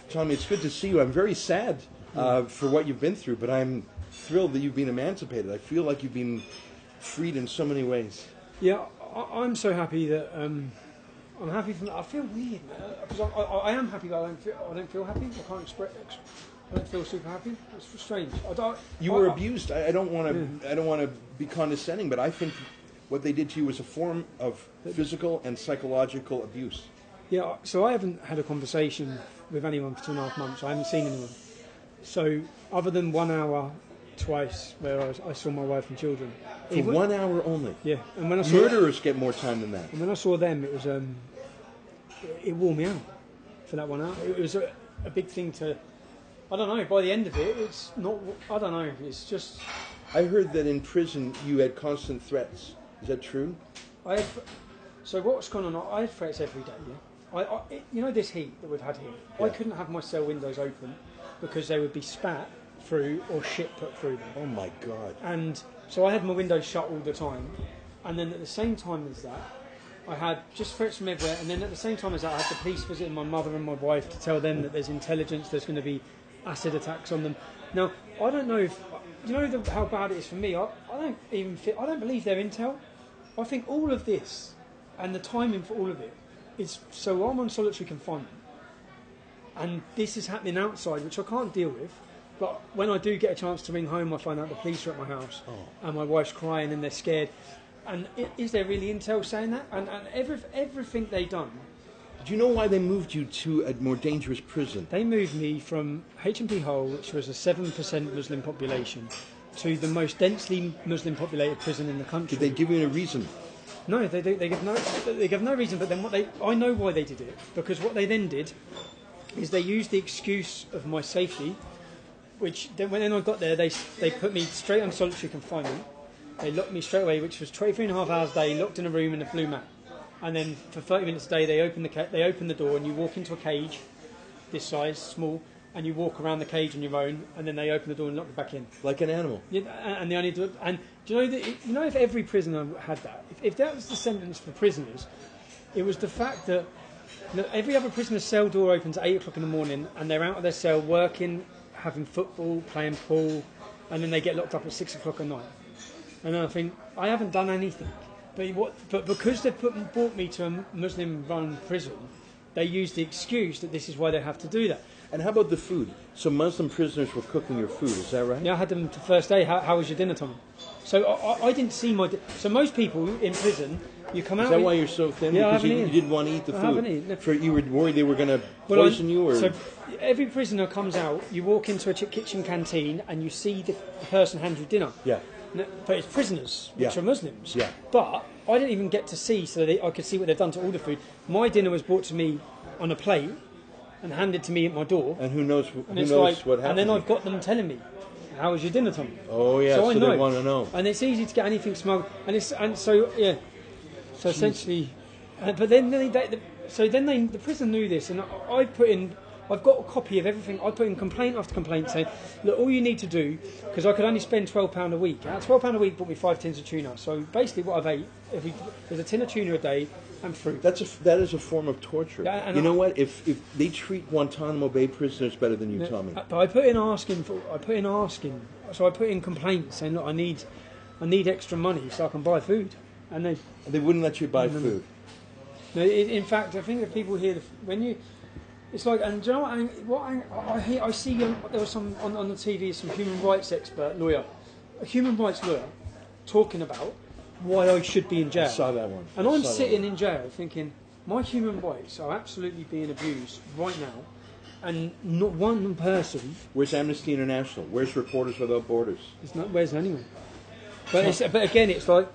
Tommy, it's good to see you. I'm very sad for what you've been through, but I'm thrilled that you've been emancipated. I feel like you've been freed in so many ways. Yeah, I'm so happy that I'm happy. I feel weird, man, because I am happy, but I don't feel happy. I can't express. I don't feel super happy. It's strange. You were abused. I don't want to. I don't want to be condescending, but I think what they did to you was a form of physical and psychological abuse. Yeah. So I haven't had a conversation with anyone for 2.5 months. I haven't seen anyone. So other than 1 hour twice where I saw my wife and children. For 1 hour only? Yeah. And when I saw murderers get more time than that. And when I saw them, it was it wore me out for that 1 hour. It was a big thing to. I don't know. By the end of it, it's not. I don't know. It's just. I heard that in prison you had constant threats. Is that true? So what's going on? I had threats every day. Yeah. You know this heat that we've had here. Yeah. I couldn't have my cell windows open because they would be spat through or shit put through them. Oh my God! And so I had my windows shut all the time, and then at the same time as that, I had just threats from everywhere. And then at the same time as that, I had the police visiting my mother and my wife to tell them that there's intelligence. There's going to be acid attacks on them. Now, I don't know if you know how bad it is for me. I don't believe they're intel. I think all of this and the timing for all of it is so I'm on solitary confinement, and this is happening outside, which I can't deal with. But when I do get a chance to ring home, I find out the police are at my house, and my wife's crying and they're scared. And is there really intel saying that? And everything they done. Do you know why they moved you to a more dangerous prison? They moved me from H&P Hull, which was a 7% Muslim population, to the most densely Muslim populated prison in the country. Did they give you a reason? No, they give no reason. But then I know why they did it, because what they then did is they used the excuse of my safety, which then when I got there, they put me straight on solitary confinement. They locked me straight away, which was 23.5 hours a day, locked in a room in a blue mat. And then for 30 minutes a day, they open the door and you walk into a cage, this size, small, and you walk around the cage on your own, and then they open the door and lock you back in. Like an animal. Yeah, and they only do it. And do you know that? You know, if every prisoner had that, if that was the sentence for prisoners, it was the fact that every other prisoner's cell door opens at 8 o'clock in the morning, and they're out of their cell working, having football, playing pool, and then they get locked up at 6 o'clock at night. And then I think I haven't done anything. But because they brought me to a Muslim-run prison, they used the excuse that this is why they have to do that. And how about the food? So Muslim prisoners were cooking your food, is that right? Yeah, I had them the first day. How was your dinner, Tommy? So I didn't see my... So most people in prison, you come out... Is that why you're so thin? Yeah, because you didn't want to eat the food? I haven't eaten. No. You were worried they were going to poison you? Or? So every prisoner comes out, you walk into a kitchen canteen and you see the person hand you dinner. Yeah. But it's prisoners, which are Muslims. Yeah. But I didn't even get to see, so I could see what they've done to all the food. My dinner was brought to me on a plate and handed to me at my door. And who knows what happened? And then I've got them telling me, "How was your dinner, Tommy?" Oh yeah, so they want to know. And it's easy to get anything smuggled. So essentially, but then the prison knew this, and I've got a copy of everything. I put in complaint after complaint saying, look, all you need to do, because I could only spend £12 a week. £12 a week bought me 5 tins of tuna. So basically what I've ate, there's a tin of tuna a day and fruit. That is a form of torture. You know what? If they treat Guantanamo Bay prisoners better than you, Tommy. But I put in complaints saying, look, I need extra money so I can buy food. And they wouldn't let you buy food. No, in fact, I think that people hear it's like, and do you know what I see? There was some on the TV, some human rights lawyer, a human rights lawyer, talking about why I should be in jail. I saw that one. And I'm sitting in jail thinking, my human rights are absolutely being abused right now, and not one person. Where's Amnesty International? Where's Reporters Without Borders? Where's anyone? But again, it's like,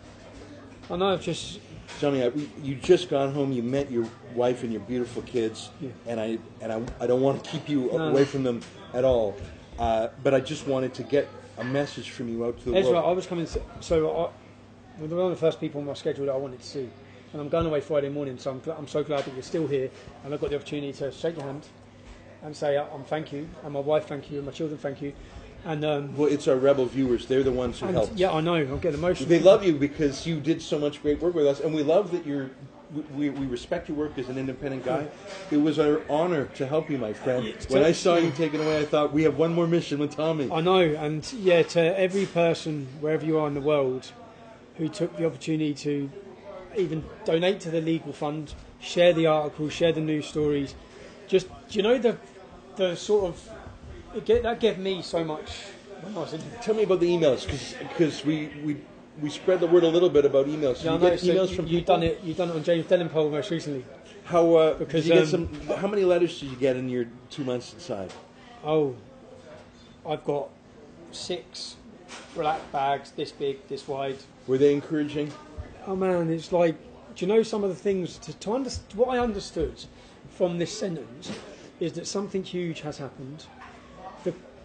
I know I've just. Johnny, you just got home. You met your wife and your beautiful kids, and I don't want to keep you away from them at all. But I just wanted to get a message from you out to the world. I was coming. So you're one of the first people on my schedule that I wanted to see, and I'm going away Friday morning. So I'm so glad that you're still here, and I've got the opportunity to shake your hand and say thank you, and my wife thank you, and my children thank you. And well, it's our rebel viewers. They're the ones who helped. Yeah, I know. I'll get emotional. They love you because you did so much great work with us, and we love that you're we respect your work as an independent guy. It was our honor to help you, my friend. When I saw you taken away, I thought, we have one more mission with Tommy. I know, and yeah, to every person, wherever you are in the world, who took the opportunity to even donate to the legal fund, share the articles, share the news stories, just, do you know, the sort of, that gave me so much when I was in. Tell me about the emails, because we spread the word a little bit about emails. So yeah, you get emails from people? You've done it on James Dellenpole most recently. How because did you get how many letters did you get in your 2 months inside? Oh, I've got 6 black bags, this big, this wide. Were they encouraging? Oh man, it's like, do you know some of the things what I understood from this sentence is that something huge has happened.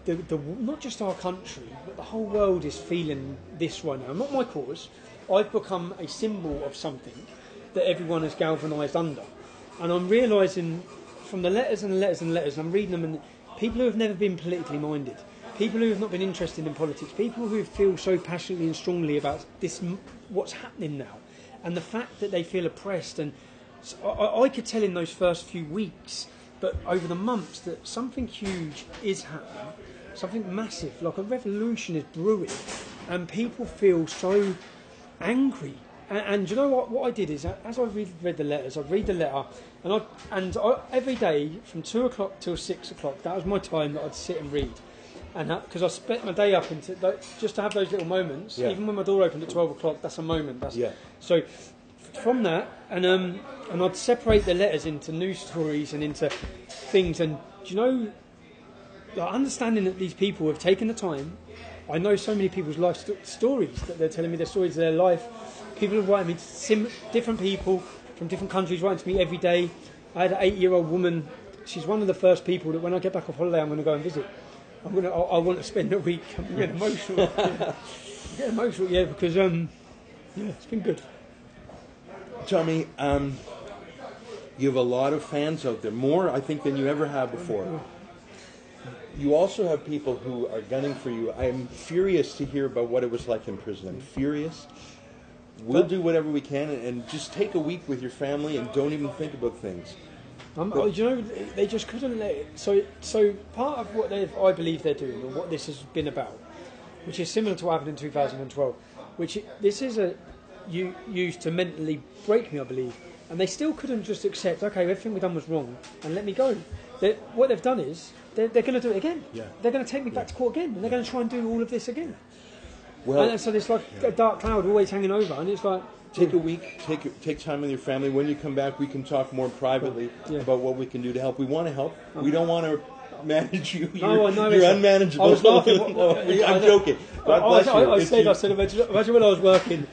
The not just our country, but the whole world is feeling this right now. Not my cause. I've become a symbol of something that everyone is galvanised under. And I'm realising from the letters and the letters and letters, I'm reading them, and people who have never been politically minded, people who have not been interested in politics, people who feel so passionately and strongly about this, what's happening now, and the fact that they feel oppressed. And I could tell in those first few weeks, but over the months, that something huge is happening, something massive, like a revolution is brewing, and people feel so angry. And you know what I did is, as I read the letters, I'd read the letter, and I every day from 2 o'clock till 6 o'clock, that was my time that I'd sit and read. And because I spent my day up into just to have those little moments. Yeah. Even when my door opened at 12 o'clock, that's a moment. So from that, and I'd separate the letters into news stories and into things. And do you know, understanding that these people have taken the time. I know so many people's life stories, that they're telling me their stories of their life. People are writing me, different people from different countries writing to me every day. I had an 8-year-old woman. She's one of the first people that when I get back off holiday, I'm going to go and visit. I want to spend a week. I'm getting emotional. Because it's been good. Tommy, you have a lot of fans out there, more I think than you ever have before. You also have people who are gunning for you. I'm furious to hear about what it was like in prison. I'm furious. We'll do whatever we can, and just take a week with your family and don't even think about things. You know, they just couldn't let it. So part of what I believe they're doing, or what this has been about, which is similar to what happened in 2012, this is used to mentally break me, I believe. And they still couldn't just accept, okay, everything we've done was wrong, and let me go. What they've done is, they're going to do it again. Yeah. They're going to take me back to court again, and they're going to try and do all of this again. Well, and so there's like a dark cloud always hanging over, and it's like... Take a week, take time with your family. When you come back, we can talk more privately about what we can do to help. We want to help. We don't want to manage you. You're unmanageable. I was laughing. I'm joking. God bless you. I said, imagine when I was working,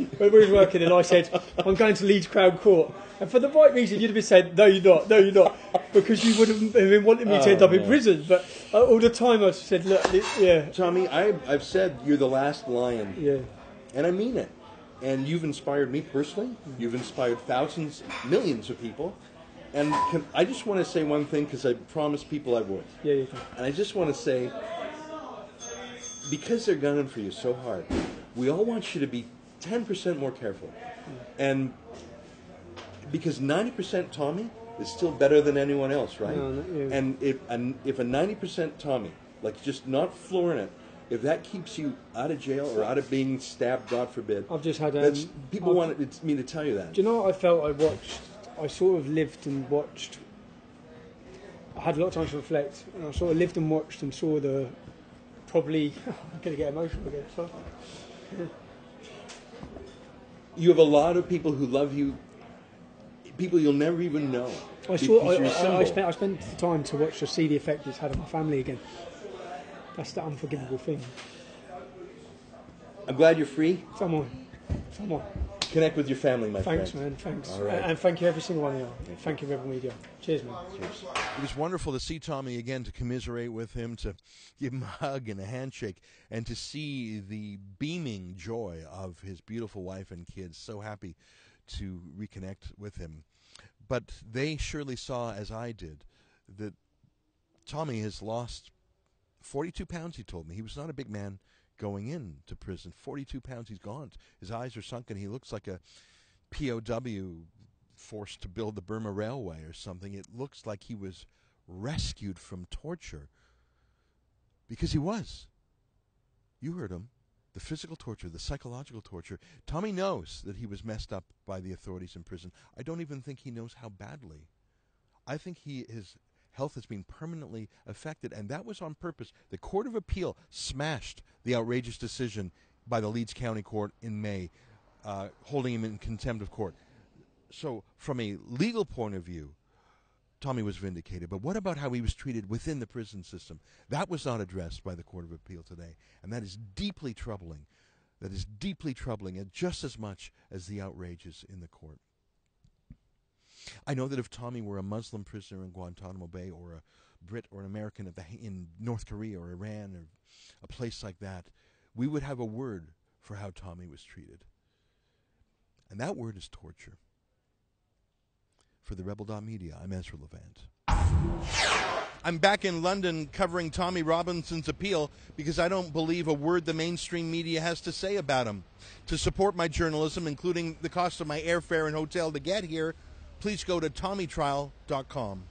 and I said, I'm going to Leeds Crown Court. And for the right reason, you'd have said, no, you're not. Because you would have been wanting me to end up in prison. But all the time I said, look, Tommy, I've said you're the last lion. Yeah. And I mean it. And you've inspired me personally. You've inspired thousands, millions of people. And I just want to say one thing, because I promised people I would. Yeah, you can. And I just want to say, because they're gunning for you so hard, we all want you to be 10% more careful. And because 90% Tommy is still better than anyone else, right? And if a 90% Tommy, like just not flooring it, if that keeps you out of jail or out of being stabbed, God forbid, I've just had people wanted me to tell you that. Do you know what I felt? I sort of lived and watched. I had a lot of time to reflect, and I sort of lived and watched and saw I'm going to get emotional again. So. You have a lot of people who love you, people you'll never even know. I spent the time to watch to see the effect it's had on my family again. That's the unforgivable thing. I'm glad you're free. Someone. Connect with your family, my friend. Thanks, man. Thanks. All right. And thank you every single one of you. Thank you, Rebel Media. Cheers, man. Cheers. It was wonderful to see Tommy again, to commiserate with him, to give him a hug and a handshake, and to see the beaming joy of his beautiful wife and kids. So happy to reconnect with him. But they surely saw, as I did, that Tommy has lost 42 pounds, he told me. He was not a big man going into prison. 42 pounds, he's gone. His eyes are sunken. He looks like a POW forced to build the Burma Railway or something. It looks like he was rescued from torture. Because he was. You heard him. The physical torture, the psychological torture. Tommy knows that he was messed up by the authorities in prison. I don't even think he knows how badly. I think his health has been permanently affected, and that was on purpose. The Court of Appeal smashed the outrageous decision by the Leeds County Court in May, holding him in contempt of court. So, from a legal point of view, Tommy was vindicated. But what about how he was treated within the prison system? That was not addressed by the Court of Appeal today, and that is deeply troubling. That is deeply troubling, and just as much as the outrages in the court. I know that if Tommy were a Muslim prisoner in Guantanamo Bay, or a Brit or an American in North Korea or Iran or a place like that, we would have a word for how Tommy was treated. And that word is torture. For the Rebel.media, I'm Ezra Levant. I'm back in London covering Tommy Robinson's appeal because I don't believe a word the mainstream media has to say about him. To support my journalism, including the cost of my airfare and hotel to get here, please go to TommyTrial.com.